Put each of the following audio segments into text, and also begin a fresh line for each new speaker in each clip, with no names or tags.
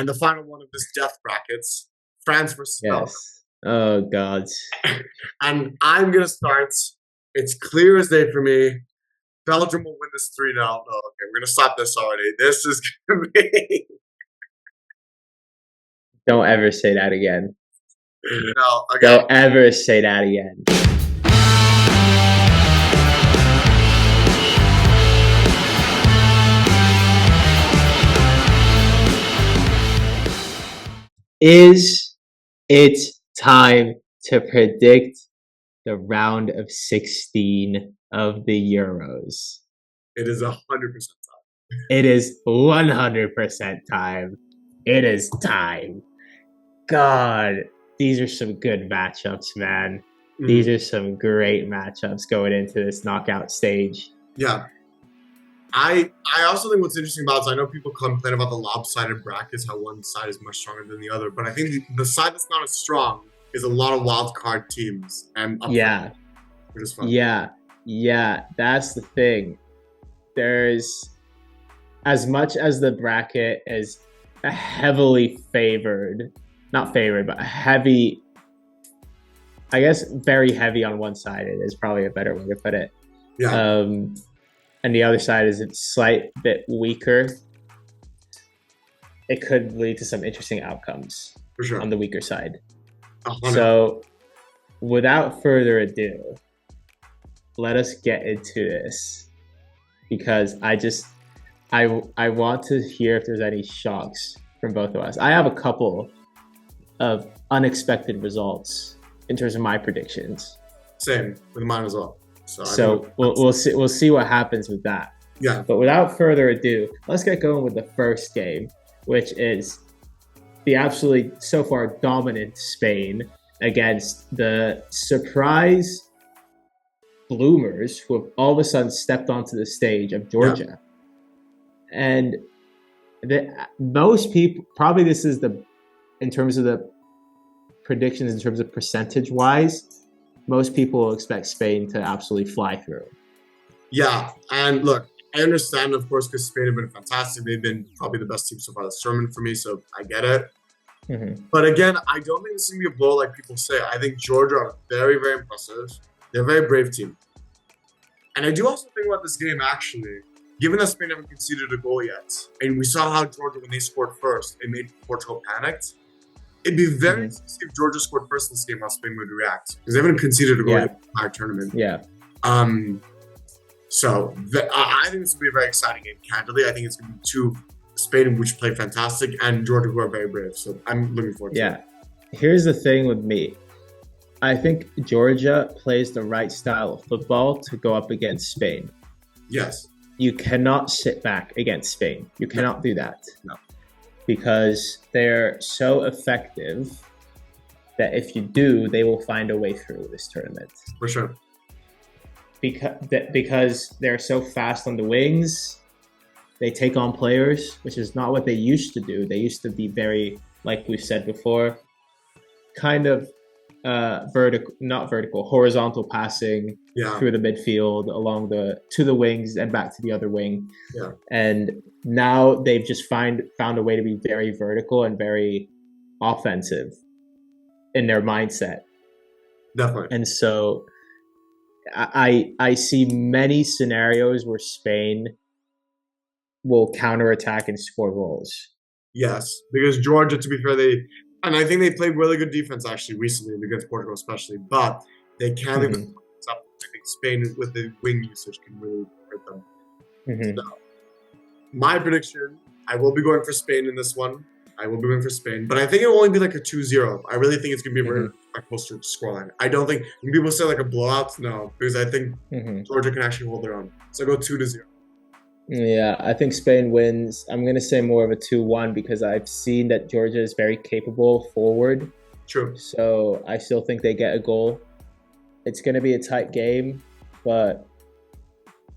And the final one of this death brackets, France versus Belgium.
Yes. Oh, God.
And I'm going to start. It's clear as day for me. Belgium will win this 3-0. No, okay, we're going to stop this already. This is going to be...
Don't ever say that again.
No, okay.
Don't ever say that again. Is it time to predict the round of 16 of the Euros?
It is 100% time.
It is 100% time. It is time. God, these are some good matchups, man. Mm-hmm. These are some great matchups going into this knockout stage.
Yeah. I also think what's interesting about it is I know people complain about the lopsided brackets, how one side is much stronger than the other, but I think the side that's not as strong is a lot of wild card teams. And
yeah,
which is fun.
Yeah, that's the thing. There's, as much as the bracket is heavily favored, not favored, but heavy, I guess very heavy on one side, it is probably a better way to put it.
Yeah.
And the other side is a slight bit weaker. It could lead to some interesting outcomes
for sure
on the weaker side.
100.
So, without further ado, let us get into this because I want to hear if there's any shocks from both of us. I have a couple of unexpected results in terms of my predictions.
Same with mine as well.
So we'll see what happens with that.
Yeah.
But without further ado, let's get going with the first game, which is the absolutely so far dominant Spain against the surprise bloomers who have all of a sudden stepped onto the stage of Georgia. Yeah. And most people, probably this is in terms of the predictions, in terms of percentage wise, most people will expect Spain to absolutely fly through.
Yeah, and look, I understand, of course, because Spain have been fantastic. They've been probably the best team so far this tournament for me, so I get it. Mm-hmm. But again, I don't think this is going to be a blow like people say. I think Georgia are very, very impressive. They're a very brave team. And I do also think about this game, actually, given that Spain haven't conceded a goal yet, and we saw how Georgia, when they scored first, it made Portugal panicked. It'd be very interesting if Georgia scored first in this game, how Spain would react. Because they haven't conceded a goal in the entire tournament.
Yeah.
So I think this will be a very exciting game, candidly. I think it's going to be two Spain, which play fantastic, and Georgia, who are very brave. So I'm looking forward to it.
Here's the thing with me. I think Georgia plays the right style of football to go up against Spain.
Yes.
You cannot sit back against Spain. You cannot do that.
No.
Because they're so effective that if you do, they will find a way through this tournament.
For sure.
Because they're so fast on the wings, they take on players, which is not what they used to do. They used to be very, like we've said before, kind of horizontal passing through the midfield, to the wings and back to the other wing.
Yeah. And
now they've just found a way to be very vertical and very offensive in their mindset.
Definitely.
And so I see many scenarios where Spain will counterattack and score goals.
Yes, because Georgia, to be fair, and I think they played really good defense actually recently against Portugal especially, but they can leave up. I think Spain with the wing usage can really hurt them. Mm-hmm. So, my prediction, I will be going for Spain in this one. But I think it will only be like a 2-0. I really think it's going to be a very close to scoreline. I don't think, when people say like a blowout, no, because I think Georgia can actually hold their own. So I go 2-0.
Yeah, I think Spain wins. I'm going to say more of a 2-1 because I've seen that Georgia is very capable forward.
True.
So I still think they get a goal. It's going to be a tight game, but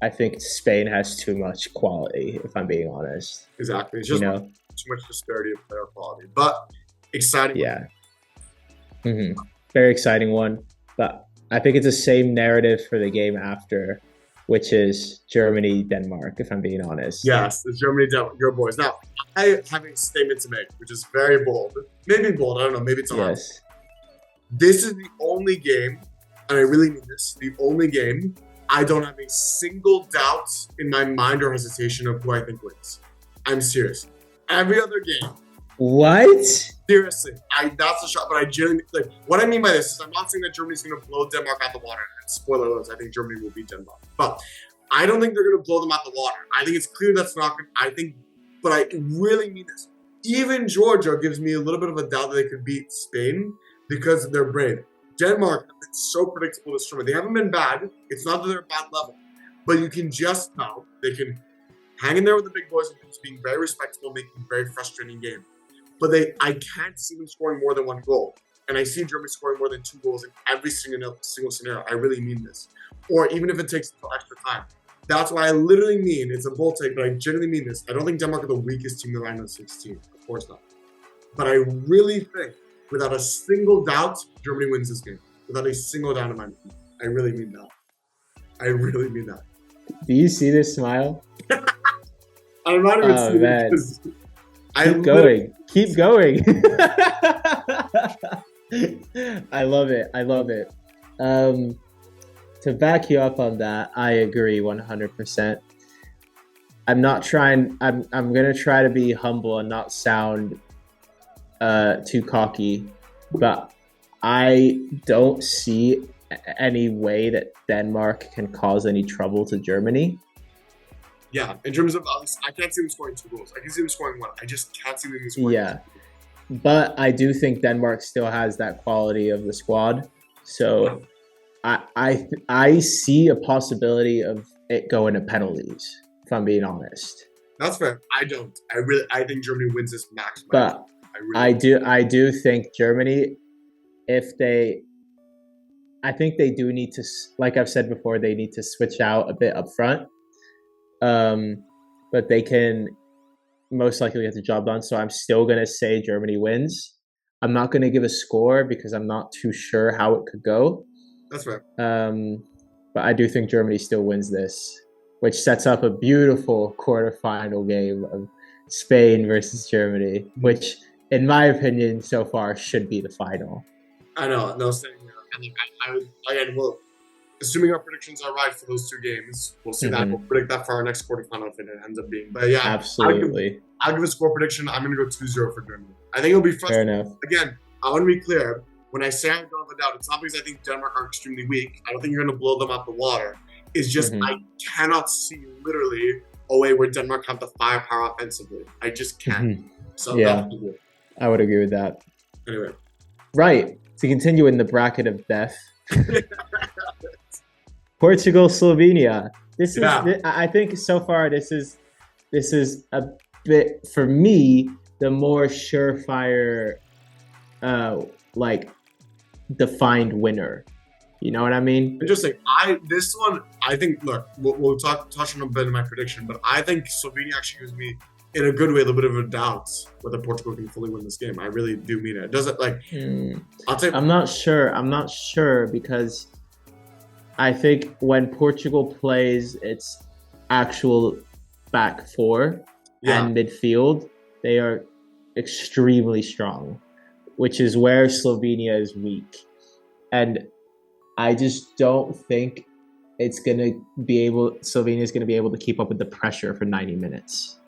I think Spain has too much quality, if I'm being honest.
Exactly. It's just too much disparity of player quality. But exciting.
Yeah. Very exciting one. But I think it's the same narrative for the game after. which is Germany, Denmark, if I'm being honest.
Yes, it's Germany, Denmark, your boys. Now, I have a statement to make, which is very bold. Maybe bold, I don't know, maybe it's a lot.
Yes.
This is the only game, and I really mean this, the only game I don't have a single doubt in my mind or hesitation of who I think wins. I'm serious. Every other game.
What?
Seriously, that's a shot, but I genuinely, like, what I mean by this is I'm not saying that Germany's going to blow Denmark out the water. And spoiler alert, I think Germany will beat Denmark. But I don't think they're going to blow them out the water. I think it's clear that's not going to, but I really mean this. Even Georgia gives me a little bit of a doubt that they could beat Spain because they're brave. Denmark, it's so predictable this tournament. They haven't been bad. It's not that they're a bad level, but you can just tell they can hang in there with the big boys and just being very respectable, making a very frustrating game. But I can't see them scoring more than one goal. And I see Germany scoring more than 2 goals in every single scenario. I really mean this. Or even if it takes until extra time. That's what I literally mean. It's a bold take, but I genuinely mean this. I don't think Denmark are the weakest team in the round of 16. Of course not. But I really think, without a single doubt, Germany wins this game. Without a single doubt in my mind. I really mean that. I really mean that.
Do you see this smile?
I'm not even seeing it because
Keep going. I love it. I love it. To back you up on that, I agree 100%. I'm going to try to be humble and not sound too cocky, but I don't see any way that Denmark can cause any trouble to Germany.
Yeah, in terms of I can't see them scoring 2 goals. I can see them scoring 1. I just can't see them scoring.
Yeah, but I do think Denmark still has that quality of the squad. So I see a possibility of it going to penalties, if I'm being honest.
That's fair. I don't. I think Germany wins this max.
But I do think Germany, I think they do need to, like I've said before, they need to switch out a bit up front. But they can most likely get the job done. So I'm still going to say Germany wins. I'm not going to give a score because I'm not too sure how it could go.
That's right.
But I do think Germany still wins this, which sets up a beautiful quarterfinal game of Spain versus Germany, which, in my opinion, so far should be the final.
I know. No, same here. Assuming our predictions are right for those 2 games, we'll see that. We'll predict that for our next quarterfinal if it ends up being. But yeah,
absolutely.
I'll give a score prediction. I'm going to go 2-0 for Germany. I think it'll be frustrating.
Fair enough.
Again, I want to be clear. When I say I don't have a doubt, it's not because I think Denmark are extremely weak. I don't think you're going to blow them out the water. It's just I cannot see literally a way where Denmark have the firepower offensively. I just can't. So
yeah, I would agree with that.
Anyway.
Right. To continue in the bracket of death. Portugal, Slovenia. This is, I think, so far this is a bit, for me, the more surefire, defined winner. You know what I mean?
Interesting. This one, I think. Look, we'll touch on a bit in my prediction, but I think Slovenia actually gives me, in a good way, a little bit of a doubt whether Portugal can fully win this game. I really do mean it. Does it I'll say.
I'm not sure because I think when Portugal plays its actual back four and midfield, they are extremely strong, which is where Slovenia is weak. And I just don't think Slovenia is going to be able to keep up with the pressure for 90 minutes.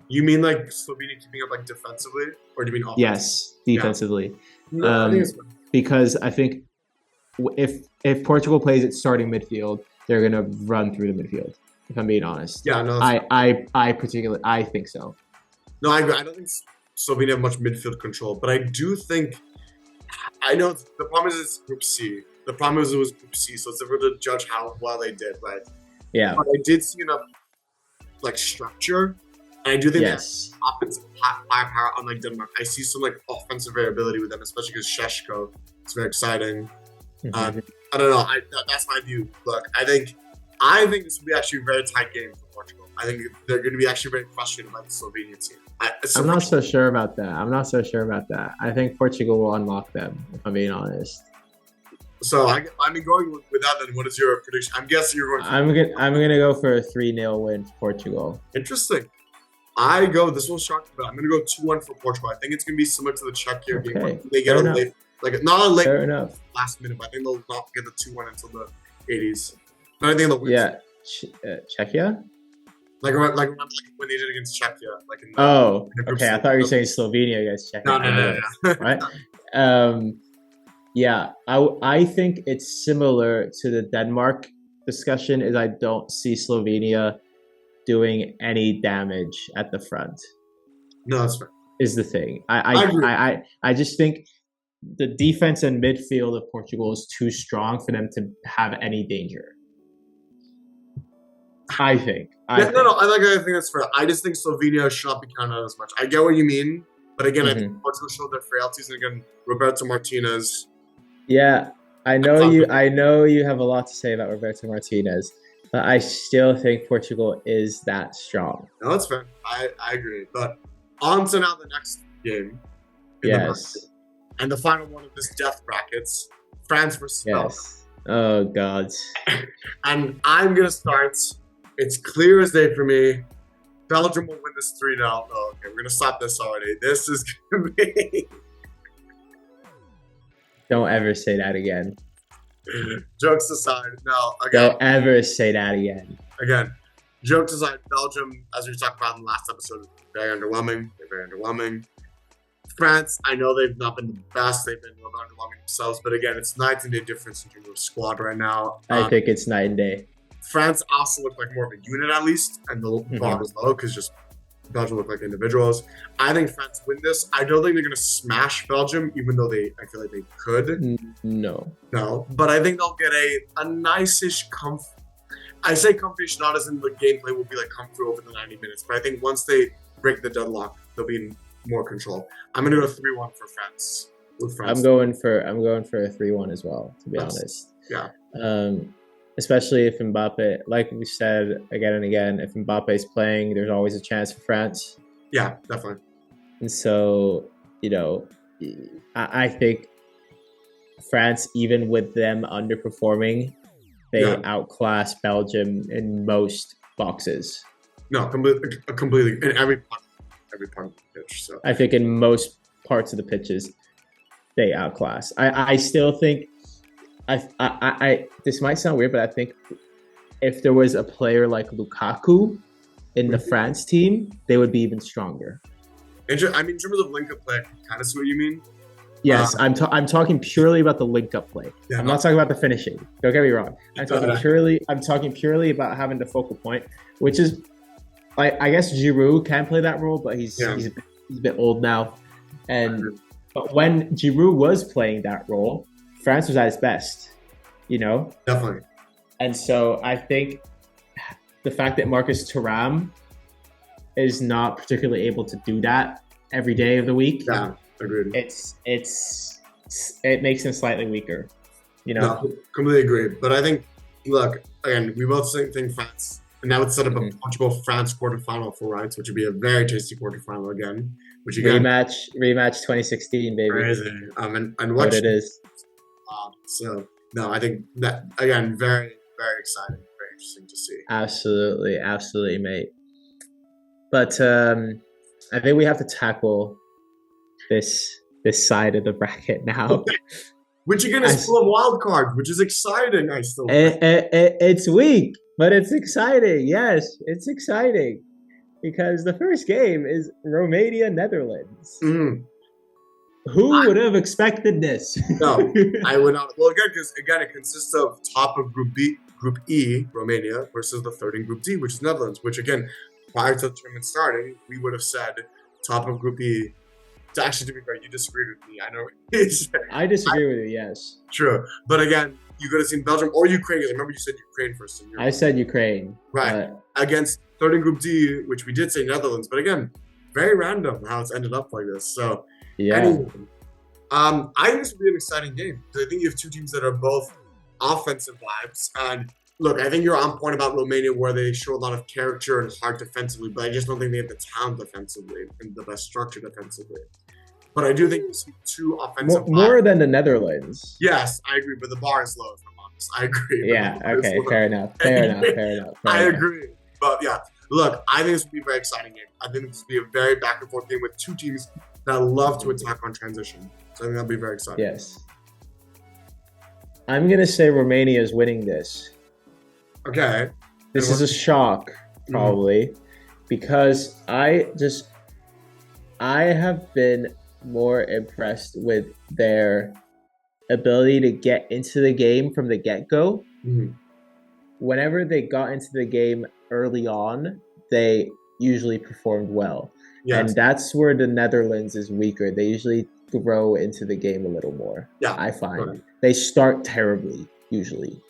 You mean like Slovenia keeping up defensively, or do you mean offensively?
Yes, defensively.
Yeah. No, I think it's
because I think if Portugal plays its starting midfield, they're going to run through the midfield. If I'm being honest.
Yeah, no.
I think so.
No, I agree. I don't think Slovenia have much midfield control, but I do think. I know the problem is it's Group C. The problem is it was Group C, so it's difficult to judge how well they did, right?
Yeah.
But I did see enough structure. And I do think
yes.
Offensive firepower, unlike Denmark. I see some offensive variability with them, especially because Šeško. It's very exciting. I don't know. That's my view. Look, I think this will be actually a very tight game for Portugal. I think they're going to be actually very frustrated by the Slovenian team.
I'm not so sure about that. I think Portugal will unlock them, if I'm being honest.
So I mean, going with that, then what is your prediction? I'm guessing you're going.
I'm gonna go for a 3-0 win for Portugal.
Interesting. This will shock me, but I'm going to go 2-1 for Portugal. I think it's going to be similar to the Czechia game.
Okay.
They get late, not a late
Fair enough.
last minute, but I think they'll not get the 2-1 until the 80s. But I think they'll win.
Yeah. Czechia?
Remember when they did against Czechia.
Okay. I thought you were saying Slovenia against Czechia.
No.
Right? Yeah. I think it's similar to the Denmark discussion is I don't see Slovenia doing any damage at the front.
No, that's fair.
Is the thing.
I agree.
I just think the defense and midfield of Portugal is too strong for them to have any danger. I think.
I think that's fair. I just think Slovenia should not be counted out as much. I get what you mean, but again, I think Portugal showed their frailties, and again, Roberto Martinez.
Yeah, I know you have a lot to say about Roberto Martinez, but I still think Portugal is that strong.
No, that's fair. I agree. But on to now the next game.
Yes.
And the final one of this death brackets, France versus Belgium.
Oh, God.
And I'm going to start. It's clear as day for me. Belgium will win this 3-0. Oh, okay, we're going to stop this already. This is going to be...
Don't ever say that again.
Jokes aside, no.
Again, don't ever say that again.
Again, jokes aside, Belgium, as we talked about in the last episode, very underwhelming. They're very underwhelming. France, I know they've not been the best. They've been a little underwhelming themselves. But again, it's night and day difference in terms of squad right now.
I think it's night and day.
France also looked like more of a unit at least. And the bar was low because just Belgium looked like individuals. I think France win this. I don't think they're going to smash Belgium, even though I feel like they could.
No.
But I think they'll get a nice-ish comfort. I say comfy-ish not as in the gameplay will be like comfy over the 90 minutes, but I think once they break the deadlock, they'll be in more control. I'm going to go 3-1 for France. With France.
I'm going for a 3-1 as well, to be honest.
Yeah.
Especially if Mbappe, like we said again and again, if Mbappe is playing, there's always a chance for France.
Yeah, definitely.
And so, I think France, even with them underperforming, they outclass Belgium in most boxes.
No, completely in every part of the pitch. So
I think in most parts of the pitches, they outclass. I still think. I this might sound weird, but I think if there was a player like Lukaku in the France team, they would be even stronger.
I mean, in terms of link-up play, I can kind of see what you mean.
Yes, I'm talking purely about the link-up play. Yeah, I'm not talking about the finishing. Don't get me wrong. I'm talking purely about having the focal point, which is, I guess Giroud can play that role, but he's a bit old now. But when Giroud was playing that role, France was at its best,
Definitely.
And so I think the fact that Marcus Thuram is not particularly able to do that every day of the week,
agreed.
It makes him slightly weaker,
No, completely agree. But I think, look, again, we both think France, and that would set up a Portugal-France quarterfinal for rights, which would be a very tasty quarterfinal again. Which again,
rematch 2016, baby.
Crazy. And
what it is.
So no, I think that again, very, very exciting, very interesting to see.
Absolutely, mate. But I think we have to tackle this side of the bracket now,
which again is full of wild cards, which is exciting. I still
it's weak, but it's exciting. Yes, it's exciting because the first game is Romania Netherlands. Who would have expected this?
No, I would not. Well, because it consists of top of Group E, Romania, versus the third in Group D, which is Netherlands. Which again, prior to the tournament starting, we would have said top of Group E. Actually, to be fair, you disagreed with me. I know.
I disagree with you. Yes.
True, but again, you could have seen Belgium or Ukraine. Because I remember you said Ukraine first.
I said Ukraine.
Right. Against third in Group D, which we did say Netherlands, but again, very random how it's ended up like this. So.
Yeah.
Anyway, I think this would be an exciting game because I think you have two teams that are both offensive vibes. And look, I think you're on point about Romania where they show a lot of character and heart defensively, but I just don't think they have the talent defensively and the best structure defensively. But I do think you see two offensive
more than the Netherlands.
Yes, I agree, but the bar is low, if I'm honest. I agree.
Yeah, okay, fair enough. I
agree. But yeah, look, I think this would be a very exciting game. I think this would be a very back and forth game with two teams that love to attack on transition. So I think that'll be very exciting.
Yes. I'm going to say Romania is winning this.
Okay.
This is a shock, probably, because I have been more impressed with their ability to get into the game from the get-go. Whenever they got into the game early on, they usually performed well. Yes. And that's where the Netherlands is weaker. They usually grow into the game a little more. Yeah, I find. Right. They start terribly, usually.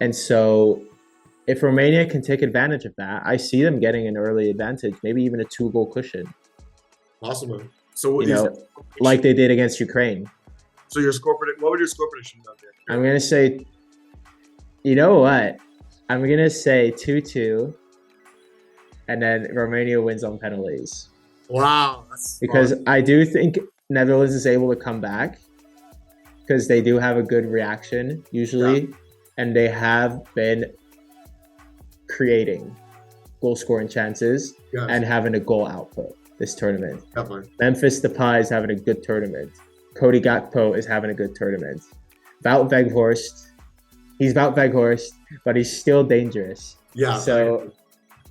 And so if Romania can take advantage of that, I see them getting an early advantage, maybe even a 2-goal cushion.
Possibly. So what
like they did against Ukraine.
So your score prediction, what would your score prediction be?
I'm going to say, you know what? I'm going to say 2-2, and then Romania wins on penalties.
Wow. That's
because fun. I do think Netherlands is able to come back because they do have a good reaction usually, and they have been creating goal scoring chances and having a goal output this tournament.
Definitely.
Memphis Depay is having a good tournament. Cody Gakpo is having a good tournament. Wout Weghorst, he's Wout Weghorst, but he's still dangerous.
Yeah.
So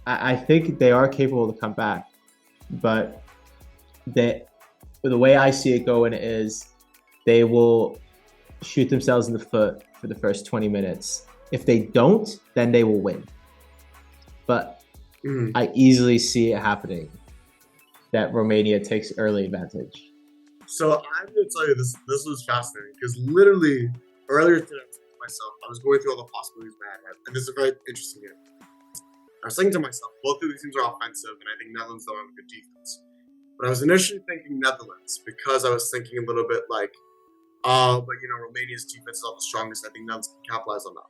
I think they are capable to come back, but the way I see it going is they will shoot themselves in the foot for the first 20 minutes. If they don't, then they will win. But I easily see it happening that Romania takes early advantage.
So I'm going to tell you this was fascinating because literally earlier today I was going through all the possibilities in my head, and this is a very interesting game. I was thinking to myself, both of these teams are offensive, and I think Netherlands don't have a good defense. But I was initially thinking Netherlands because I was thinking a little bit like, but Romania's defense is not the strongest. I think Netherlands can capitalize on that.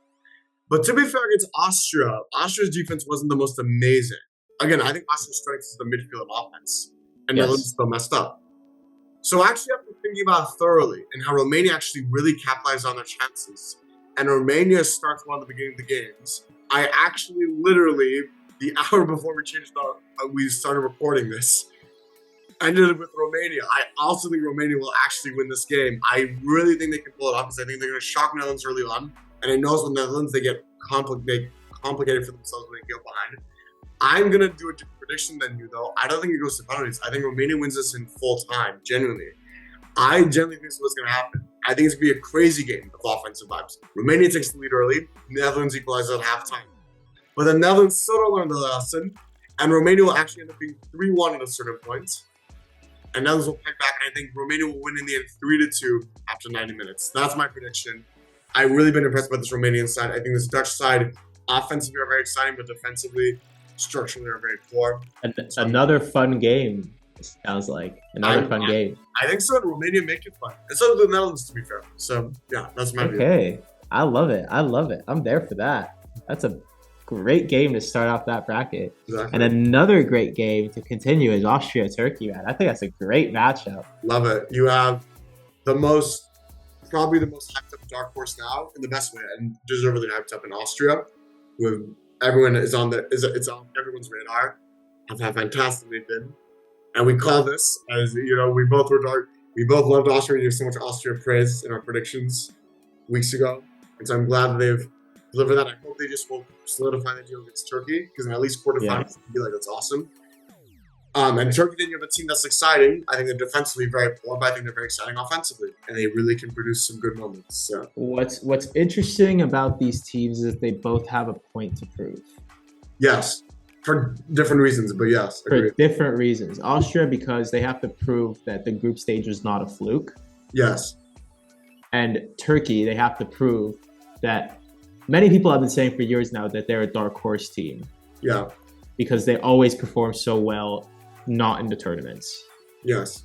But to be fair against Austria, Austria's defense wasn't the most amazing. Again, I think Austria's strength is the midfield and offense, and Netherlands still messed up. So actually, after thinking about it thoroughly and how Romania actually really capitalized on their chances, and Romania starts one at the beginning of the games, I actually literally, the hour before we started recording this, ended with Romania. I also think Romania will actually win this game. I really think they can pull it off because I think they're going to shock Netherlands early on. And I know with Netherlands, they get complicated for themselves when they get behind. I'm going to do a different prediction than you, though. I don't think it goes to penalties. I think Romania wins this in full time, genuinely. I genuinely think this is what's going to happen. I think it's going to be a crazy game of offensive vibes. Romania takes the lead early. Netherlands equalizes at halftime. But the Netherlands still don't learn the lesson. And Romania will actually end up being 3-1 at a certain point. And Netherlands will pick back. And I think Romania will win in the end 3-2 after 90 minutes. That's my prediction. I've really been impressed by this Romanian side. I think this Dutch side, offensively, are very exciting, but defensively, structurally, are very poor.
Another fun game, it sounds like. Another fun game.
I think so. Romania make it fun. And so do the Netherlands, to be fair. So, yeah, that's my view.
Okay. I love it. I'm there for that. That's a great game to start off that bracket. Exactly. And another great game to continue is Austria Turkey, man. I think that's a great matchup.
Love it. You have probably the most hyped up dark horse now in the best way, and deservedly hyped up in Austria. With everyone it's on everyone's radar of how fantastic they've been. And we call this, as we both loved Austria. We gave so much Austria praise in our predictions weeks ago. And so I'm glad that they've delivered that. I hope they just will solidify the deal against Turkey, because in at least quarterfinals, I feel like that's awesome. And Turkey, then you have a team that's exciting. I think they're defensively very poor, but I think they're very exciting offensively, and they really can produce some good moments. So.
What's interesting about these teams is that they both have a point to prove.
Yes, for different reasons, but yes.
For different reasons. Austria, because they have to prove that the group stage was not a fluke.
Yes.
And Turkey, they have to prove that many people have been saying for years now that they're a dark horse team.
Yeah.
Because they always perform so well not in the tournaments.
Yes.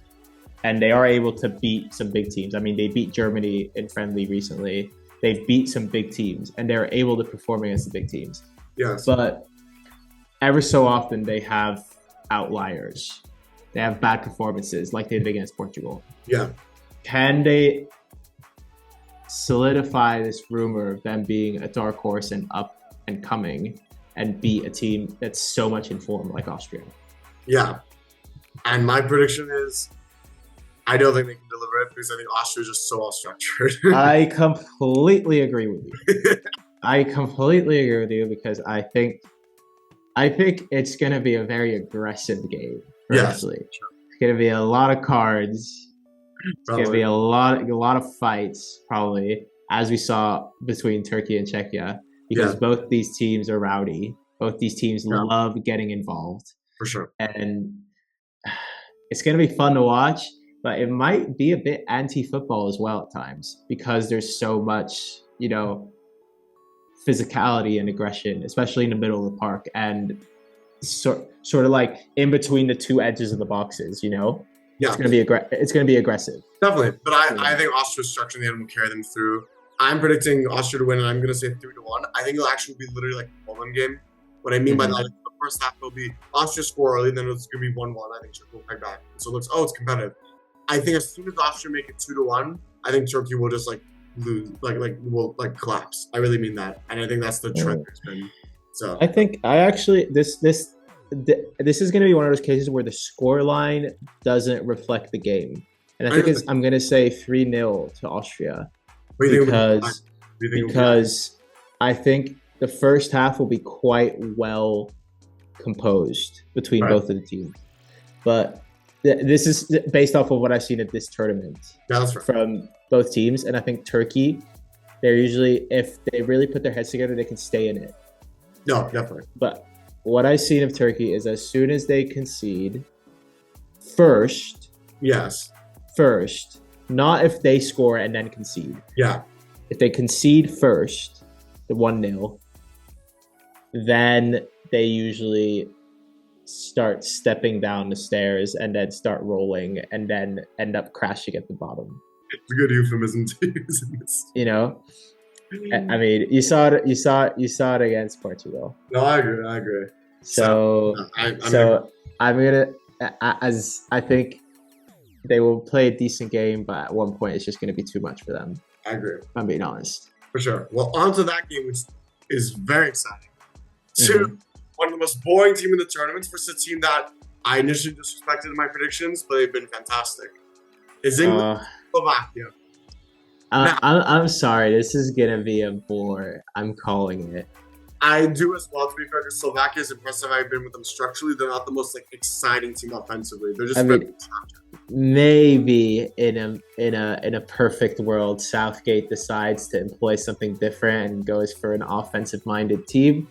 And they are able to beat some big teams. I mean, they beat Germany in friendly recently. They've beat some big teams, and they're able to perform against the big teams.
Yes.
But ever so often, they have outliers. they have bad performances like they did against Portugal.
Yeah.
Can they solidify this rumor of them being a dark horse and up and coming and beat a team that's so much in form like Austria?
Yeah. And my prediction is I don't think they can deliver it because I think Austria is just so well structured.
I completely agree with you. I completely agree with you because I think it's going to be a very aggressive game. Personally, yes, sure. It's going to be a lot of cards. It's going to be a lot of fights, probably, as we saw between Turkey and Czechia, because both these teams are rowdy. Both these teams love getting involved.
For sure.
And it's going to be fun to watch, but it might be a bit anti-football as well at times because there's so much, physicality and aggression, especially in the middle of the park and sort of like in between the two edges of the boxes, Yeah. It's going to be aggressive.
Definitely. But I think Austria's structure in the end will carry them through. I'm predicting Austria to win, and I'm going to say 3-1. I think it'll actually be literally like a Poland game. What I mean by that is the first half will be Austria score early, then it's going to be 1-1. I think Turkey will peg back. So it looks, it's competitive. I think as soon as Austria make it 2-1, I think Turkey will just lose, will collapse. I really mean that, and I think that's the trend it's been. So
I think this is going to be one of those cases where the score line doesn't reflect the game, and I think I'm going to say 3-0 to Austria because I think the first half will be quite well composed between both of the teams, but this is based off of what I've seen at this tournament from both teams. And I think Turkey, they're usually, if they really put their heads together, they can stay in it.
No, definitely.
But what I've seen of Turkey is as soon as they concede first, not if they score and then concede.
Yeah.
If they concede first, the 1-0, then they usually start stepping down the stairs and then start rolling and then end up crashing at the bottom.
It's a good euphemism to use in this.
I mean, you saw it against Portugal.
No, I agree.
So I'm gonna, as I think they will play a decent game, but at one point it's just going to be too much for them.
I agree.
If I'm being honest.
For sure. Well, on to that game, which is very exciting. One of the most boring team in the tournament versus a team that I initially disrespected in my predictions, but they've been fantastic. Is England Slovakia?
I'm sorry. This is going to be a bore. I'm calling it.
I do as well, to be fair, because Slovakia is impressive. I've been with them structurally. They're not the most exciting team offensively. They're just
maybe in a perfect world, Southgate decides to employ something different and goes for an offensive-minded team.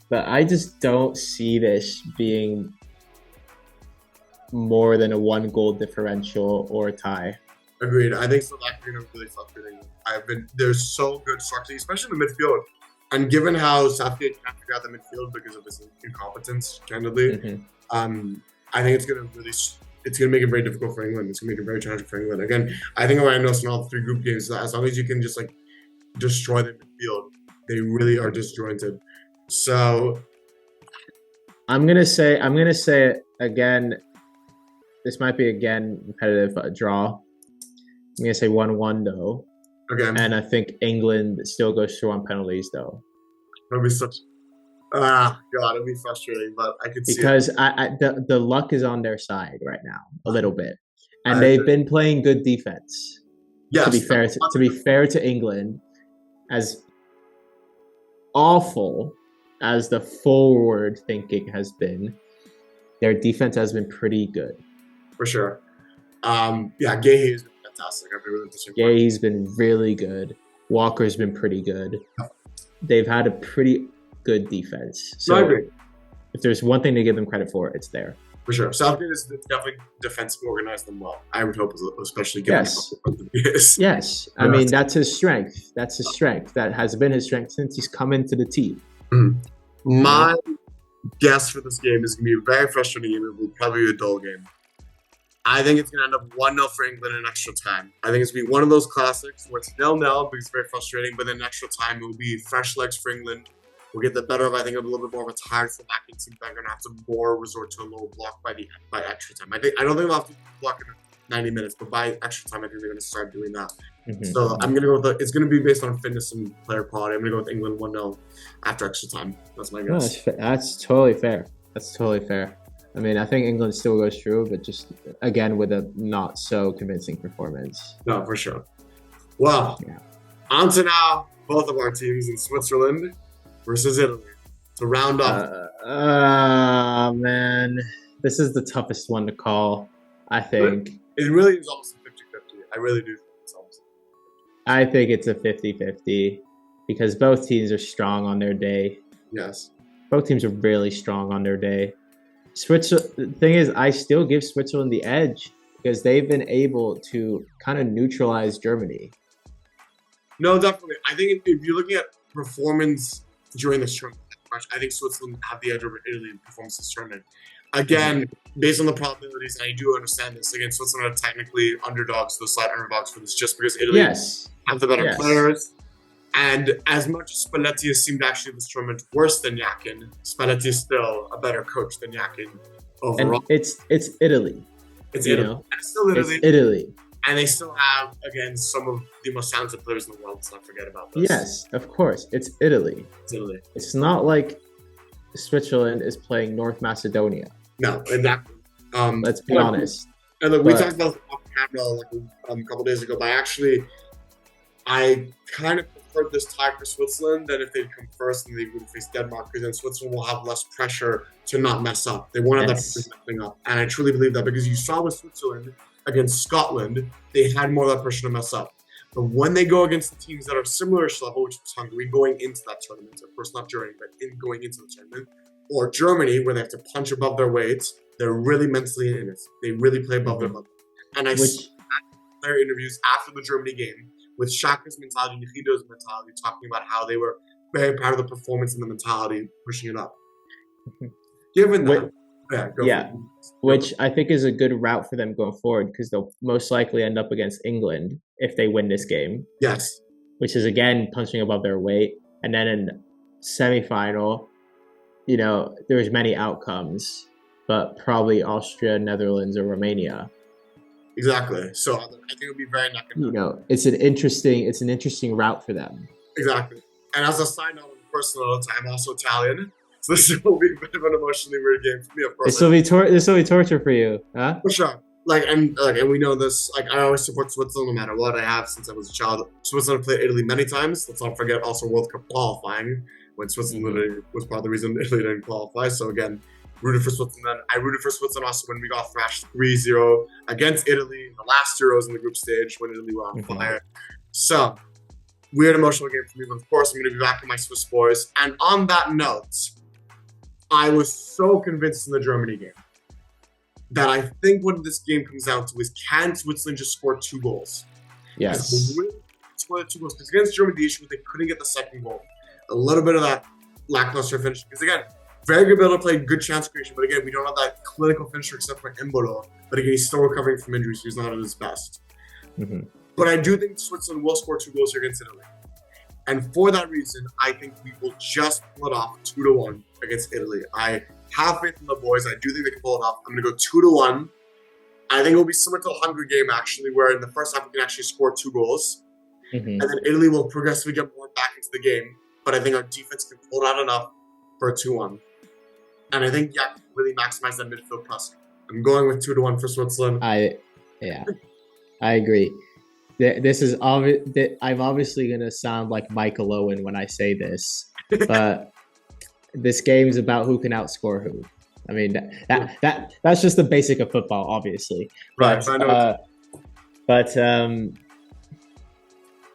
But I just don't see this being more than a 1-goal differential or a tie.
Agreed. I think Slovakia are really frustrating. They're so good structurally, especially in the midfield. And given how Southgate can't figure out the midfield because of his incompetence, candidly, I think it's gonna make it very difficult for England. It's gonna make it very challenging for England. Again, I think what I noticed in all 3 group games, as long as you can just destroy the midfield, they really are disjointed. So
I'm gonna say again. This might be again competitive, but a draw. I'm gonna say 1-1 though.
Okay.
And I think England still goes through on penalties though.
That'll be it'll be frustrating, but I could see
because the luck is on their side right now a little bit, and they've been playing good defense.
Yes.
To be fair to England, as awful as the forward thinking has been, their defense has been pretty good.
For sure. Gahey has been fantastic.
Gahey's been really good. Walker's been pretty good. They've had a pretty good defense. So
I agree.
If there's one thing to give them credit for, it's there.
For sure. Southgate is definitely defensively organized them well. I would hope, especially given
Yes. I mean, that's his strength. That's his strength. That has been his strength since he's come into the team.
My guess for this game is going to be a very frustrating game. It will probably be a dull game. I think it's going to end up 1-0 for England in extra time. I think it's going to be one of those classics where it's 0-0 because it's very frustrating, but then in extra time it will be fresh legs for England. will get the better of, I think, a little bit more of a tired Slovakian team that are going to have to more resort to a low block by extra time. I don't think they'll have to block in 90 minutes, but by extra time, I think they're going to start doing that. So I'm going to go with it's going to be based on fitness and player quality. I'm going to go with England 1-0 after extra time. That's my guess.
That's totally fair. That's totally fair. I mean, I think England still goes through, but just, again, with a not so convincing performance.
No, for sure. Well, on to now both of our teams in Switzerland versus Italy to round off.
Man. This is the toughest one to call, I think.
It really is almost a 50-50. I really do think it's almost.
I think it's a 50-50 because both teams are strong on their day.
Yes.
Both teams are really strong on their day. The thing is, I still give Switzerland the edge because they've been able to kind of neutralize Germany.
No, definitely. I think if you're looking at performance during this tournament, I think Switzerland have the edge over Italy in performance this tournament. Again, based on the probabilities, and I do understand this, again, Switzerland are technically underdogs, the slight underdogs for this, just because Italy have the better players. And as much as Spalletti has seemed actually this tournament worse than Yakin, Spalletti is still a better coach than Yakin overall.
And it's Italy.
It's Italy. It's still Italy.
It's Italy.
And they still have, again, some of the most talented players in the world. Let's not forget about this.
Yes, of course. It's Italy.
It's Italy.
It's not like Switzerland is playing North Macedonia.
No, exactly.
Let's be honest.
And look, we talked about this off camera a couple days ago, but I kind of preferred this tie for Switzerland than if they'd come first and they would face Denmark, because then Switzerland will have less pressure to not mess up. They won't have that pressure messing up. And I truly believe that, because you saw with Switzerland against Scotland, they had more of that pressure to mess up. But when they go against the teams that are similar level, which was Hungary, going into that tournament, of course not during, but going into the tournament, or Germany, where they have to punch above their weight, they're really mentally in it. They really play above their level. And I saw their interviews after the Germany game with Shaka's mentality and Hido's mentality, talking about how they were very proud of the performance and the mentality, pushing it up. Given that,
which I think is a good route for them going forward, because they'll most likely end up against England if they win this game.
Yes.
Which is, again, punching above their weight. And then in semifinal, there's many outcomes, but probably Austria, Netherlands, or Romania.
Exactly. So I think it would be very neck and neck.
It's an interesting route for them.
Exactly. And as a side note, on a personal note, I'm also Italian, so this will be a bit of an emotionally weird game for me. Of course,
this will be torture for you, huh?
For sure. And we know this. I always support Switzerland no matter what. I have since I was a child. Switzerland played Italy many times. Let's not forget also World Cup qualifying, when Switzerland was part of the reason Italy didn't qualify. So again, rooted for Switzerland. I rooted for Switzerland also when we got thrashed 3-0 against Italy in the last Euros in the group stage when Italy were on fire. So, weird emotional game for me, but of course I'm going to be backing my Swiss boys. And on that note, I was so convinced in the Germany game that I think what this game comes down to is, can Switzerland just score 2 goals?
Yes.
Score the 2 goals. Because against Germany, the issue was they couldn't get the second goal. A little bit of that lackluster finish. Because again, very good ability to play, good chance creation. But again, we don't have that clinical finisher except for Embolo. But again, he's still recovering from injury, so he's not at his best. But I do think Switzerland will score 2 goals here against Italy. And for that reason, I think we will just pull it off 2-1 against Italy. I have faith in the boys. I do think they can pull it off. I'm going to go 2-1. I think it will be similar to the Hungary game, actually, where in the first half we can actually score 2 goals. And then Italy will progressively get more back into the game. But I think our defense can pull it out enough for a 2-1. And I think, really maximize that midfield pressing. I'm going with 2-1 for Switzerland.
I agree. This is I'm obviously going to sound like Michael Owen when I say this, but this game is about who can outscore who. I mean, that's just the basic of football, obviously.
Right.
But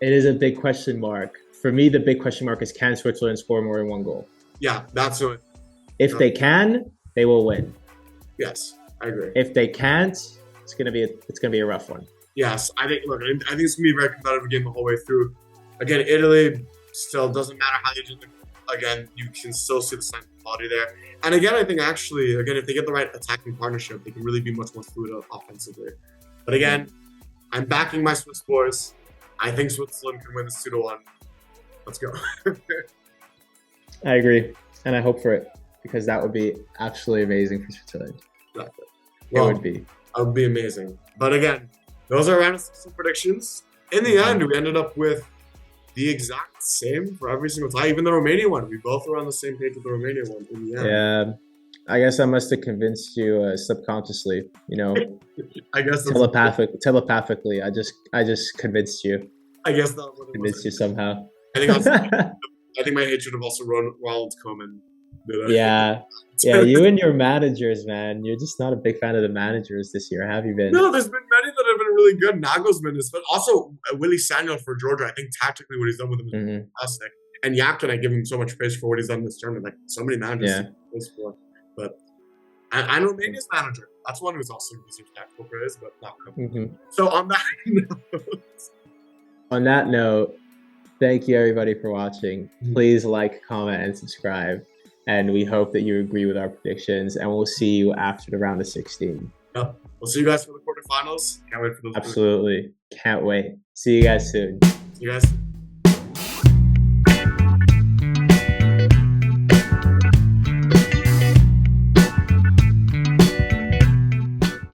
it is a big question mark. For me, the big question mark is, can Switzerland score more than 1 goal?
Yeah, that's it.
If they can, they will win.
Yes, I agree.
If they can't, it's gonna be a rough one.
Yes, I think it's gonna be a very competitive game the whole way through. Again, Italy still doesn't matter how you do it. Again, you can still see the sign of quality there. And again, I think actually, if they get the right attacking partnership, they can really be much more fluid offensively. But again, I'm backing my Swiss boys. I think Switzerland can win this 2-1. Let's go.
I agree, and I hope for it because that would be absolutely amazing for Switzerland.
Exactly.
Well, it would be.
That would be amazing. But again, those are round of 16 predictions. In the end, we ended up with the exact same for every single tie. Even the Romania one, we both were on the same page with the Romania one in the end.
Yeah, I guess I must have convinced you subconsciously. You know,
I guess
telepathically. I just convinced you.
I guess that would
convinced you somehow.
I think my hatred of also Ronald Koeman.
Yeah, you and your managers, man. You're just not a big fan of the managers this year, have you been?
No, there's been many that have been really good. Nagelsmann is, but also Willie Sagnol for Georgia. I think tactically what he's done with him is fantastic. And Yakin, I give him so much praise for what he's done in this tournament. Like so many managers, for. But and Romania's manager. That's one who's also deserves tactical praise, but not Koeman. So on
that note, thank you everybody for watching. Please like, comment, and subscribe. And we hope that you agree with our predictions. And we'll see you after the round of 16.
Yep. We'll see you guys for the quarterfinals. Can't wait for those.
Absolutely. Can't wait. See you guys soon.
See you guys soon.